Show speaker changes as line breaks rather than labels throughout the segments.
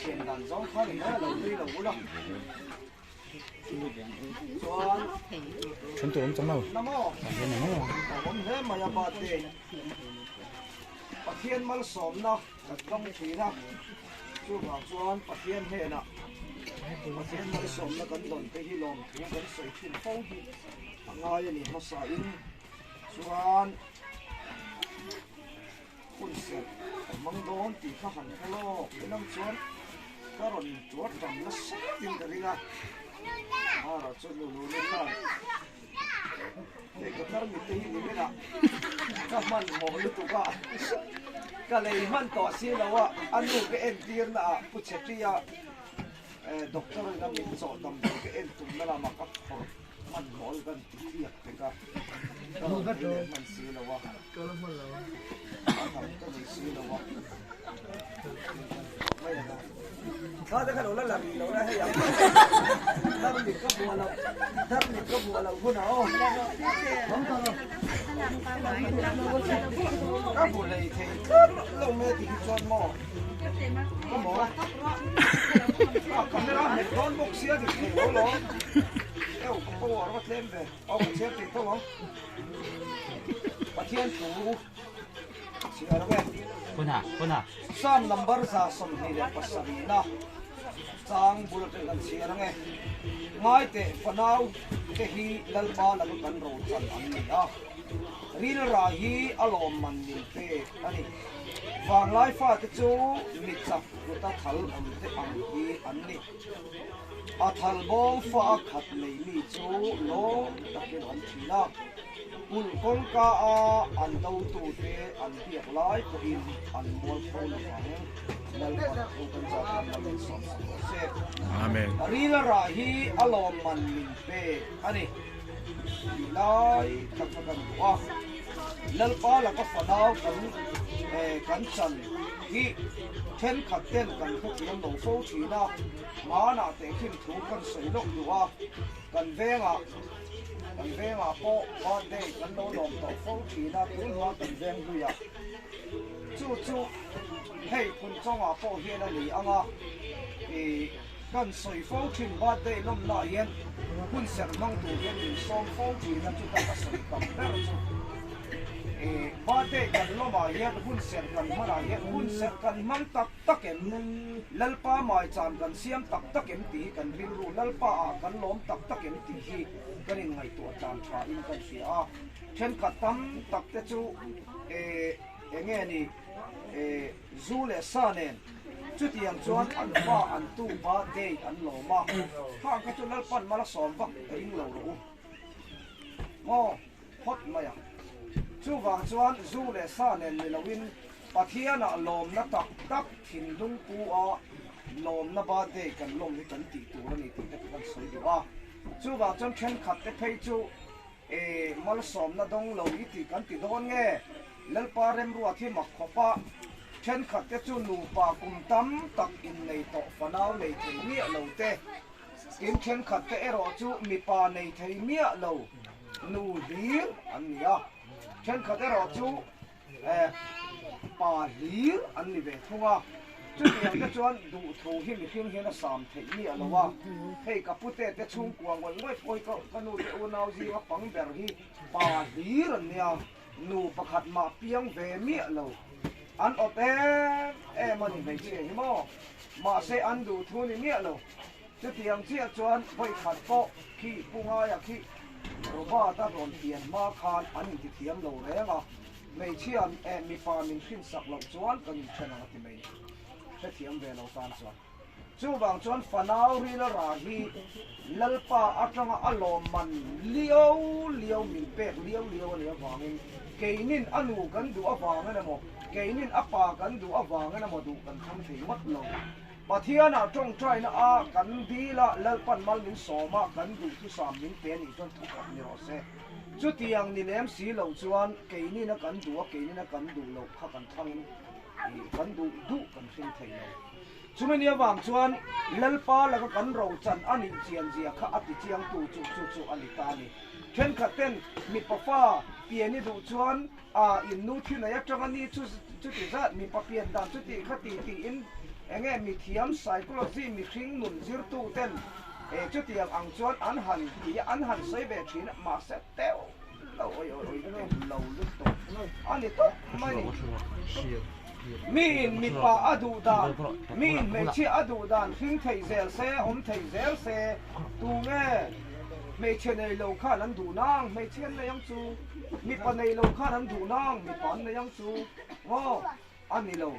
thiền đàn gió khó thì nó đầu đi đầu đó
전투 엄청 나오.
namo
얘는
hôm thế mà nhà bà tiền bà thiên mal sớm na công thủy na chú bảo chuan bà thiên hệ na bà thiên mal sớm na gần đồn cái hi lòng thú gần sợi thiên phong ngay như nó sa in chuanคุณเสร็จมังโดนตีข้าหันข้าโลกน้ำชวนก็รอนจวดจำแล้วเสียดินกันเลยนะเราจะรู้เลยนะเด็กก็ต้องมีตีนี่ไม่ละก็มันมองลึกตัวก็เลยมันต่อสิแล้วว่าอันนู้นก็เอ็นตีนนะผู้เชี่ยวชาญด็อกเตอร์นั่นมีสอนตำรวจก็เอ็นตุ่มนั่นละมากับมันขอกันตีเทียบกันก็มันซื้อแล้วว่าก็แล้วมันแล้วก็ไม่ซื้อแล้วว่าไม่ได้ถ้าจะขนมแล้วหลับเราได้ให้ยังถ้ามันดิบก็บัวเราถ้ามันดิบก็บัวเราพูดเอาก็บัวเลยทีลงเมื่อที่ชวนหม้อก็หม้อก็คำนี้เราเห็นร้อนบกเสียดิเหวหรอเอ้าก็ว่าเราเล่นไปเอาเสียติดตัวหรอประเทศถูเสียแล้วไง
คุณฮะ
3 number sa som ni le pasari na sang bulletin kan sia na nge ngai te panau te hi lalpa la kan ro chan an ni a ril ra hi alom man ni te ani wang lai fa te chu mi chap ku ta thal am te ang hi an ni a thal bong fa khat nei mi chu lo takin an thina ul kong ka a an do tu te an biak lai ko in an mol ko na ang nal pa ko kan sa kan som se
아멘.
rila ra hi alom man min pe ani lai tak kan wa lal pa la ka fanaw kan chan hi then khaten kan khu yam no fo thina ma na te khin thu kan sei lok duwa kan vengaกันเวงอ่ะโป๊ะบ้านเด็กกันโดนหลอกต่อฟ้องทีนะถึงว่ากันเวงดูอ่ะจู่ให้คุณจ้องอ่ะโป๊ะเฮียนั่นนี่อ่ะกันสวยฟ้องทีบ้านเด็กล้มหน้าเย็นคุณเสกนั่งตัวเย็นอยู่ซ้อมฟ้องทีนั่นจุดตั้งแต่สวยกับแม่จู่บ้านเด็กกันล้มอ่ะเย็นคุณเสกกันมาอ่ะเย็นคุณเสกกันมันตักเอ็มลัลป้าหมายจานกันเสียมตักเอ็มตีกันริ้วรูลัลป้ากันล้มตักเอ็มตีฮีก็ยังไงตัวจานชาอินกันเสียเช่นกัดตั้มตักเตจูเงี้ยนี่จูเลซ่าเนนจุดยังจวนอันฟ้าอันตู้บ้าเดย์อันหล่อมากข้างก็จุดลัลปันมาละสองวักริ้งหล่อรู้งอพดมาอย่างจู่วางจวนจูเลซ่าเนนเลวินปัทยานะลมนะตักถิ่นดุงปูลมนะบ้าเดย์กันลมนี่กันตีตัวนี่ตีแต่กันสวยดีว่าจู่ว่าจนเช่นขัดแต่เพย์จู่มาลสอมนะดงเหล่านี้ตีกันตีโดนไงแล้วปาเรมรัวที่หมักขบปะเช่นขัดแต่จู่หนูปากุมตั้มตักอินในโต๊ะฟนาวในเทียมีเหล่าเตะกินเช่นขัดแต่รอจู่มีปาในเทียมีเหล่าหนูฮีอันนี้อ่ะเช่นขัดแต่รอจู่ปาฮีอันนี้เวทุกจุดยังจะชวนดูถูกหิมหิมเห็นสามเทียอะไรวะเฮ้ยกับพุทธแต่ชุ่มกวางวันไม่ปล่อยก็นูจะอุณาจีว่าปังแบบนี้ป่าดีรันเนี่ยนูประคัดมาเพียงเวมีเราอันอดมันไม่เชื่อมั้งมาเสอันดูทุนนี่เราจุดยังเชื่อชวนไปขัดโป๊ะขี้ปุงหายขี้เราบ้าตาโดนเทียนมาคานอันนี้ที่เทียมเราแล้วอ่ะไม่เชื่อมีปามินขึ้นสักเราชวนกันชนะที่ไม่จะเทียมเวลาการสอนจู่บางชวนฝันเอาเรื่องราฮีลัลป้าอัตราอารมณ์มันเลี้ยวมินเป็ดเลี้ยวฟังเกนินอนุกันดูอฟังนะโมเกนินอปากันดูอฟังนะโมดูกันทั้งที่วัดลงปะเทียน่ะจงใจนะกันดีละลัลปันมัลมินสอมากันดูที่สามมินเป็นอีกจนทุกคนนี่รอเสจุดที่ยังนี่เลี้ยงสีเหล่าชวนเกนินนะกันดูเกนินนะกันดูเราข้ากันทั้งกันดูกันเพียงเท่านั้นชุมนี้วางชวนเล่ป้าแล้วก็กันเราจันอันนี้เจียงข้าอธิเจียงตู่จู่อันนี้ตานี่เช่นขัดเต้นมีปะฟ้าเปียนี่ดูชวนอินนูที่ไหนจังอันนี้จุดที่จะมีปะเปียนดานจุดที่ขัดตีอิน nghe mi thiam psychology mi khring nun zir tu ten chút tiang ang chuan an han sei be thin ma se teo lo oi lo lu to ani to mai mi pa adu dan me chi adu dan khing thei zel se thei zel se tu nge me chen nei lo kha nan du nang me chen nei yang chu mi pa nei lo kha nan du nang mi pan nei yang chu ngo ani lo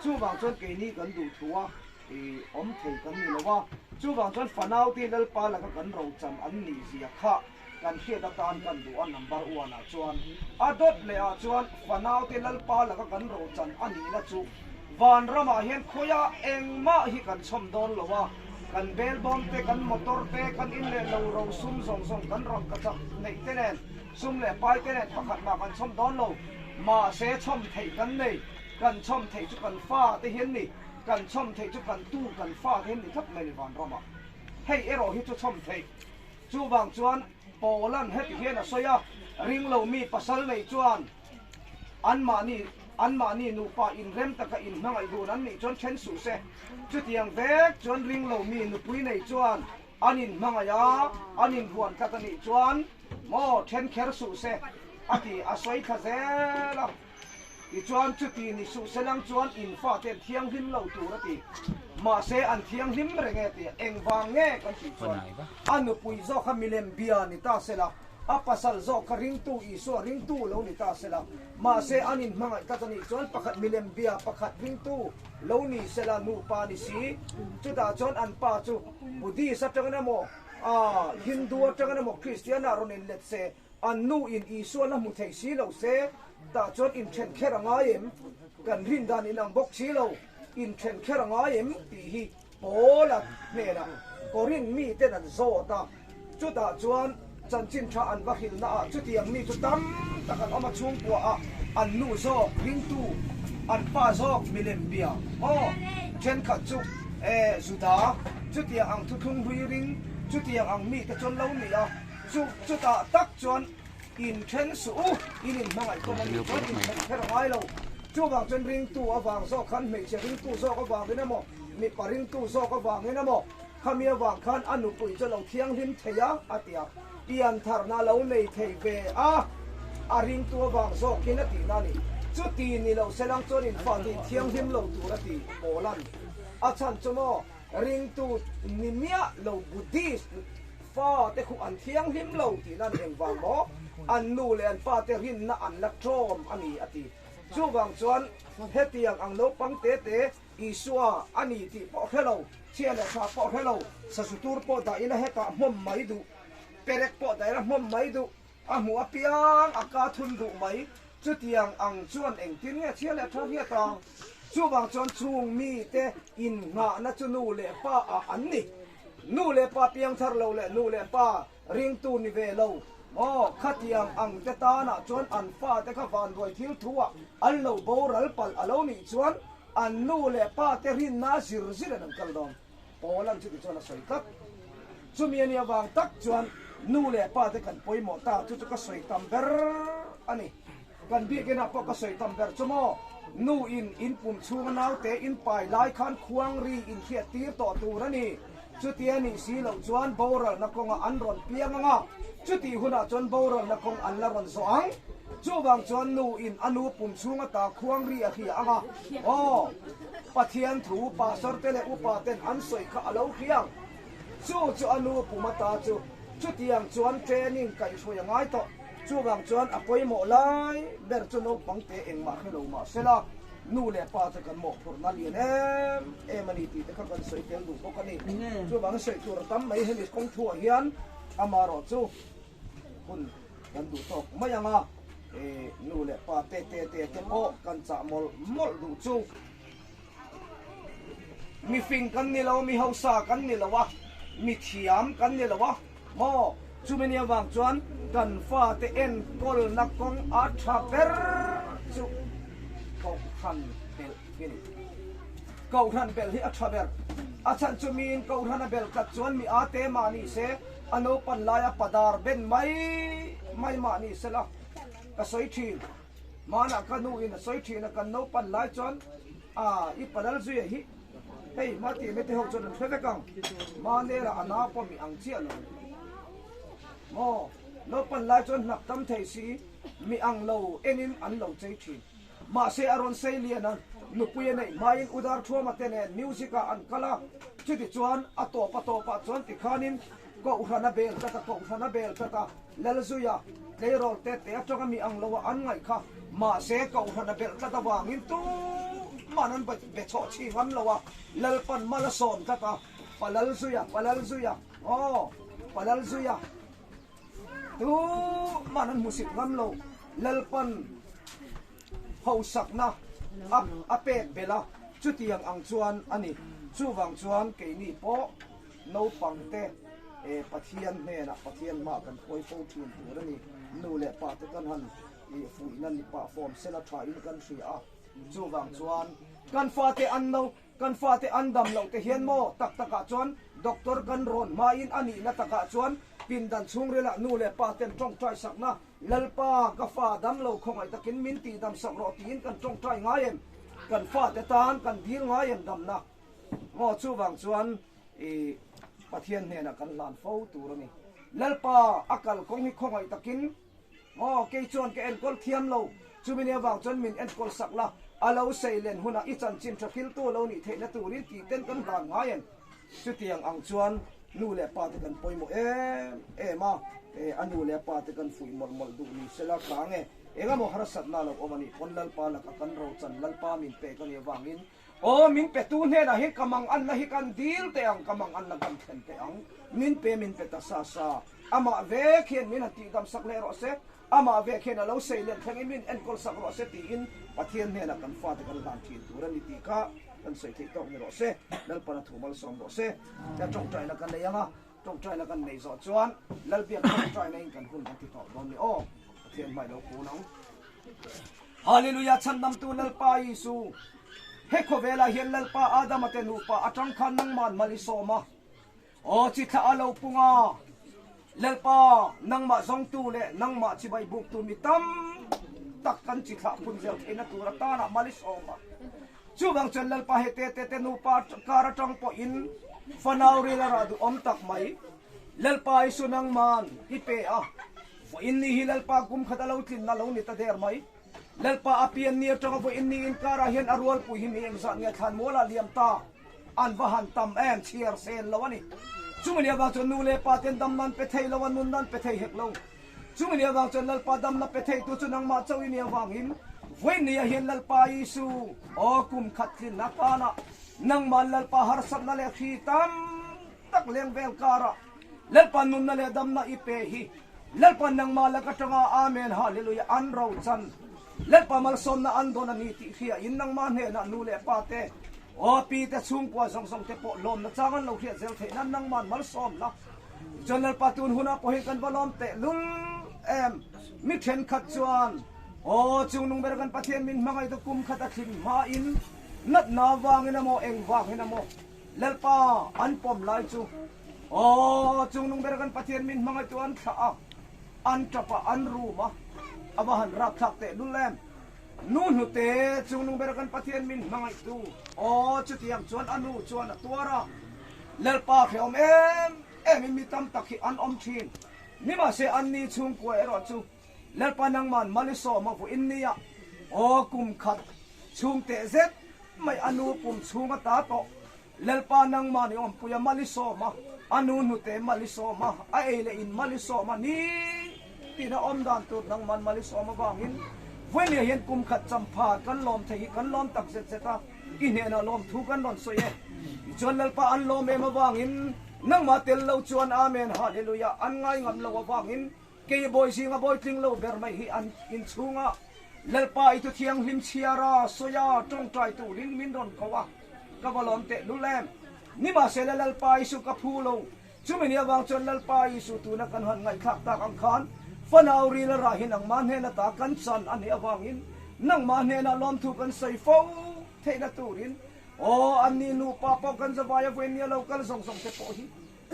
chu bang chuan ke ni kan du thua thei kan ni lo wa chu bang chuan fanau ti lal pa la kan ro cham an ni zia kha kan khia da tan kan du an number 1 a chuan adot le a chuan fanau ti lal pa la kan ro chan ani la chu van rama hian khoya engma hi kan chom don lo wa kan bel bom te kan motor te kan in le lo ro sum song kan ram ka chak nei te nen sum le pai te nen pakhat ma kan chom don lo ma se chom thei kan nei kan chom thei chu kan fa te hian ni kan chom thei chu kan tu kan fa te hian ni thap mai van rama hei ero hi chu chom thei chu bang chuan Poland het hian a soya ring lo mi pasal nei chuan an mani nu pa in rem taka in mangai du nan ni chuan chen su se chu tiang vek chuan ring lo mi nu pui nei chuan anin mangaya anin huan ka ni chuan mo chen kher su se ati a soi kha zela i chuan chu ti ni su se lang chuan in fa te thiang him lo tu ra ti ma se an thiang him renge ti eng wang nge kan ti chuan anu pui zo kha milem bia ni ta sela a pasal zo ka ring tu i so ring tu lo ni ta sela ma se anin mangai ka ni chuan pakhat milem bia pakhat ring tu lo ni sela nu pa ni si chu ta chuan an pa chu budi sa tang na mo hindu tang na mo christian a ronin let se an nu in i so na mu thei si lo se ta chuan in chen khera nga em kan rin dan in ang bok si lo in chen khera nga em ti hi pola ne na korin mi te nan zo ta chu ta chuan chan chin tha an va hil na chu tiang mi chu tam takan ama chung kwa an nu zo ring tu an pa zo milem bia chen kha chu zuda chu tiang ang thu thung hui ring chu tiang ang mi te chon lo ni chu ta tak chuan in chen su in mangai to mani chuan in chen khera ngai lo chu bang chen ring tu awang zo khan me che ring tu zo ka wang na mo mi pa ring tu zo ka wang na mo khamia wang khan anu pui cho lo thiang lim theya atia pian thar na lo nei thei ve a ring tu wang zo kina ti na ni chu ti ni lo selang chon in fa ti thiang lim lo tu ra ti polan a chan chomo ring tu ni mia lo buddhist fa te khu an thiang lim lo ti nan eng wang mo an nu le an fa te rin na an la trom ani ati chu wang chuan hetiang ang lo pang te isua ani ti po hello chia le sa po hello sa sutur po da ina heta mom mai du perek po da ina mom mai du a mu apiang aka thun du mai chu tiang ang chuan eng tin nge chia le tha hi ta chu wang chuan chung mi te in nga na chu nu le pa a an ni nu le pa piang thar lo le nu le pa ring tu ni ve lo khatiang ang te ta na chuan an fa te kha van roi thil thuwa an lo bo ral pal alo ni chuan an nu le pa te rin na zir an kal dom polan chu chuan a soi tak chu mi ani awang tak chuan nu le pa te kan poi mo ta chu ka soi tam ber ani kan bi ke na po ka soi tam ber chu mo nu in pum chung nau te in pai lai khan khuang ri in khia tir to tu ra ni chu ti ani si lo chuan boral na konga an ron piang nga chu ti huna chuan boral na kong an la ron so ang chu bang chuan nu in anu pum chunga ta khuang ri a hi anga pathian thu pa sor te le upa ten an soi kha alo khiang chu anu pumata chu tiang chuan training kai hoi ngai to chu bang chuan apoi mo lai ber chu no pangte eng ma khelo ma sela nu le pa ta kan mo phur na li ne mani ti te kha kan soi tel du ko kan ni chu bang soi tur tam mai heli kong thu hian amaro chu hun kan du tok mayanga nu le pa te po kan cha mol du chu mi fing kan ni lo mi hausa kan ni lo wa mi thiam kan ni lo wa mo chu meni awang chuan kan fa te en kol na kong a tha ber chu kau than bel hi a tha ber a chan chu min kau than bel ka chuan mi a te ma ni se ano pan laya padar ben mai ma ni se la ka soi thin mana ka nu in soi thin ka no pan lai chuan i padal zu hi hey mati me te ho chon fe fe kang ma ne ra ana po mi ang chia lo mo lo pan lai chon nak tam thei si mi ang lo enin an lo chei thi ma se aron sei lian an nu puye nei main udar thua ma te ne musica an kala chi ti chuan a to pa chuan ti khanin ko urana bel ta lalzuya leirol te atanga mi ang lo an ngai kha ma se ko urana bel ta wangin tu manan be cho chi ngam lo wa lalpan malason ta palalzuya oh palalzuya tu manan musik ngam lo lalpan hausak na apek bela chutiang ang chuan ani chuwang chuan ke ni po no pangte pathian ne na pathian ma kan khoi po thin tur ani nu le pa te kan han fu inan ni pa form sela tha in kan thri a chuwang chuan kan fa te an no kan fa te an dam lo te hian mo tak taka chuan doctor kan ron ma in ani na taka chuan pin dan chung rela nu le pa ten tong trai sak na lalpa ka fa dam lo khongai takin min ti dam sak ro tin kan tong trai ngayen kan fa te tan kan dil ngayen dam na ngo chuwang chuan pathian ne na kan lan fo turani lalpa akal kong hi khongai takin ngo ke chuan ke en kol thiam lo chumine wang chuan min en kol sak la alo seilen huna i chan chin thakil tu lo ni theina turin ti ten kan dan ngayen chutiang ang chuan nu le pa te kan poimo ma anu le pa te kan fui mol du ni sela khange enga mo harasat na lo omani onlal pa la kan ro chan lal pa min pe kan ye wangin o min pe tu ne na hi kamang an na hi kan dil te ang kamang an na kan then te ang min pe ta sa ama ve khen min ati dam sak le ro se ama ve khen alo seilen thangi min en kol sak ro se ti in pathian ne na kan fa te kan lan thin turan ni ti ka kan sei thei tok ni ro se lal pa na thumal som ro se ya chong trai na kan le yanga trong trai là gần này rõ chuan lal biak trong trai này cần hun kan ti thọ bom ni o thiên mai lo ku nong hallelujah chan nam tu lal pa isu he kho vela hian lal pa adam te nu pa atang khan nang man mali so ma o chi tha alo punga lal pa nang ma zong tu le nang ma chi bai buk tu mi tam tak kan chi tha pun zel thena tu ra ta na mali so ma chu bang chen lal pa he te nu pa kara tang po in fanau rila radu om tak mai lalpa isu nang man ipe vo inni hi lalpa gum khadalo tin na lo ni ta der mai lalpa apian ni tong vo inni in kara hian arwal pu hi ni eng zan nge khan mola liam ta an vahan tam em chiar sen lawani chumani ba chon nu le pa ten dam nan pe thei lawan nun nan pe thei hek lo chumani ba chon lalpa dam na pe thei tu chu nang ma chawi ni awangin voi ni hian lalpa isu o kum khatlin na pa na nang malal pa harsap na le khitam tak leng vel kara lalpa nun na le dam na ipehi lalpa nang malaka tanga amen hallelujah an ro chan lalpa mal som na andon na niti khia in nang man he na nu le pa te o pi te chung kwa song te po lom na changan lo khia zel the nan nang man mal som na jonal patun huna po he kan balom te lul em mi then khat chuan o chung nung ber kan pathian min mangai to kum khata thin ma in nat na wangina mo eng wangina mo lalpa an pom lai chu o chung nung ber kan pathian min mangai tu an tha an tapa an ru ma abahan rak thak te lulem nun hu te chung nung ber kan pathian min mangai tu o chu tiang chuan anu chuan tuara lalpa kheom em mi tam takhi an om thin ni ma se an ni chung ko ero chu lalpa nang man maliso ma fu innia o kum khat chung te zet mai anu pum chunga ta to lalpa nang ma ni om puya maliso ma anu nu te maliso ma a ele in maliso ma ni tina om dan tu nang man maliso ma wangin wen ye hian kum khat champha kan lom thei kan lom tak zet zeta ki ne na lom thu kan ron soye chon lalpa an lom e ma wangin nang ma tel lo chuan amen hallelujah an ngai ngam lo wangin ke boy singa boy tling lo ber mai hi an in chunga lalpa itu thiang lim chiara soya tong trai tu ling min ron kawa kabalom te lulem ni ma se lalpa isu ka phulo chumini awang chon lalpa isu tu na kan han ngai khak tak ang khan fanau ri la rahin ang man he na ta kan san ani awangin nang man he na lom thu kan sai fo the na turin o anni nu pa pa kan zawaya wen ya local song te po hi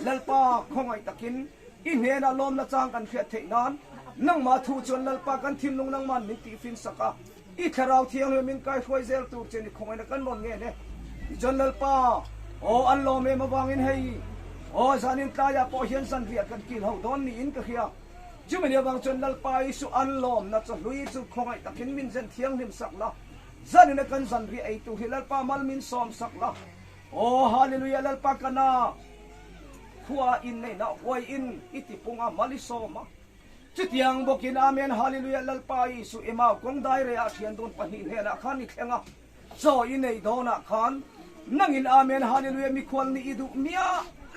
lalpa khongai takin in he na lom na chang kan khia the nan nang ma thu chon lalpa kan thim lung nang man min ti fin saka i tharau thiang min kai khoi zel tu chen khoi na kan lon nge ne John lalpa o an lo me mawangin hei o zanin tlaya po hian san ria kan kil ho don ni in ka khia chumani awang John lalpa isu an lom na cha hlui chu khongai takin min zen thiang nim sakla zanin kan zan ri ei tu hilalpa mal min som sakla o hallelujah lalpa kana khua in nei na hoi in itipunga malisoma chutiang bokin amen hallelujah lalpa isu ema kong dai re a thian don pahin he na khan ni thenga so in nei dona khan nangin amen hallelujah mi khwal ni idu mia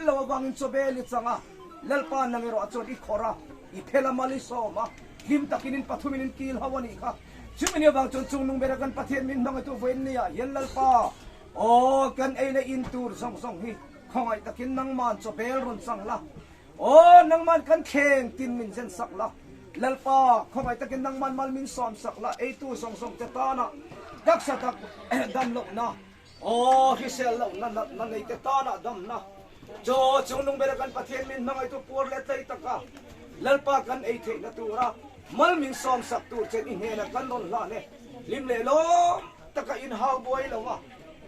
lo wangin chobeli changa lalpa nangero achon I khora I phela malisoma lim takinin pathuminin kil hawani kha chimini bang chon chung nung bera kan pathian min bang tu ven nia yen lalpa o kan ei le in tur song song hi khongai takin nang man chobel ron changla o nang man kan kheng tin min zen sakla lalpa khongai takin nang man mal min som sakla ei tu song song te ta na dak sa tak dan lo na o hisel lo na nei te ta na dam na jo chung nung bera kan pathian min bang tu por le tai taka lalpa kan ei the na tura mal min som sak tur chen in he na kan non la ne lim le lo taka in how boy lo wa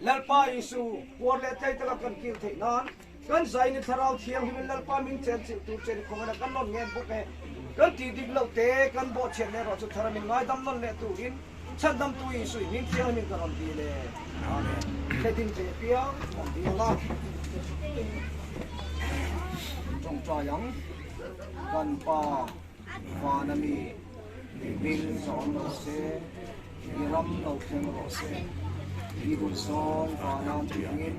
lalpa isu por le tai taka kan kil the nan kan zai ni tharau thiang him lalpa min chen chi tur chen khong na kan non ngen bu ke kan ti dik lo te kan bo chen ne ro chu thara min ngai dam non le tu in chan dam tu isu min thiang min kan on ti le amen le tin che pia on ti la trong tra yang kan pa Vanami, Bill Son Rose, Iram Lauking Rose, Ibun Song, Vanan Tingin,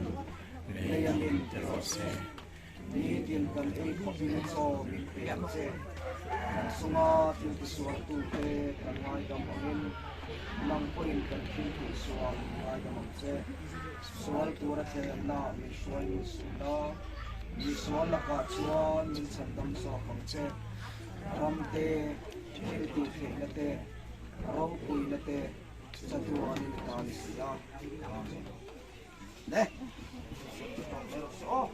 Layamin Rose, Nidin kan ay kopin so Bigpiyatse, kan sunga Tilkisuan Tuke, kan ngay damangin, Langpuin kan Tilkisuan ngay damangse, Sual Turate na Mishuay Misula, Miswal Lakachuan, Minsandam sa Pangse, Ramte, Hilti Hilate, Rampu Ilate, Satuan Ilatan siya. Amen. Ne? So,